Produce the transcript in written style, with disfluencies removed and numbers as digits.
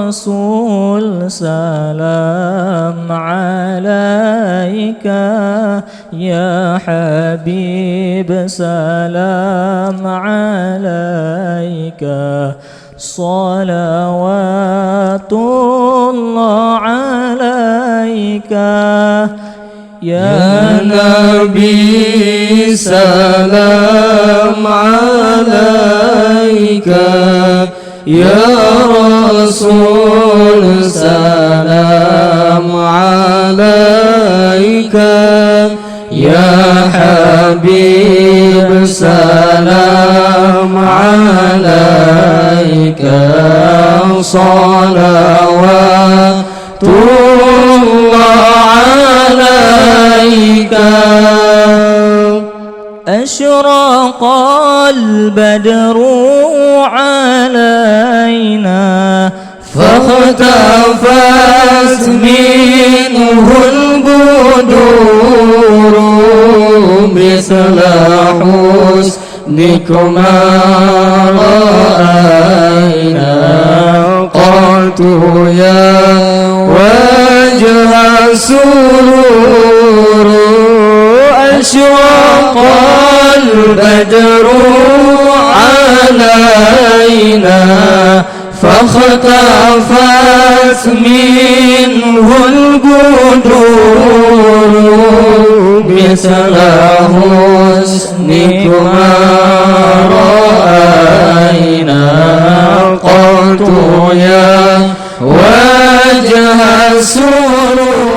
رسول سلام عليك يا حبيب سلام عليك صلوات الله عليك يا نبي سلام عليك يا رسول سلام عليك يا حبيب سلام عليك صلوات الله عليك أشرق البدر علينا فاختفت منه البدور مثل حسنكما رأينا قلت يا وجه السرور أشرق البدر علينا فاختفت منه القدور مثل حسنكما رأينا قلت يا وجه السرور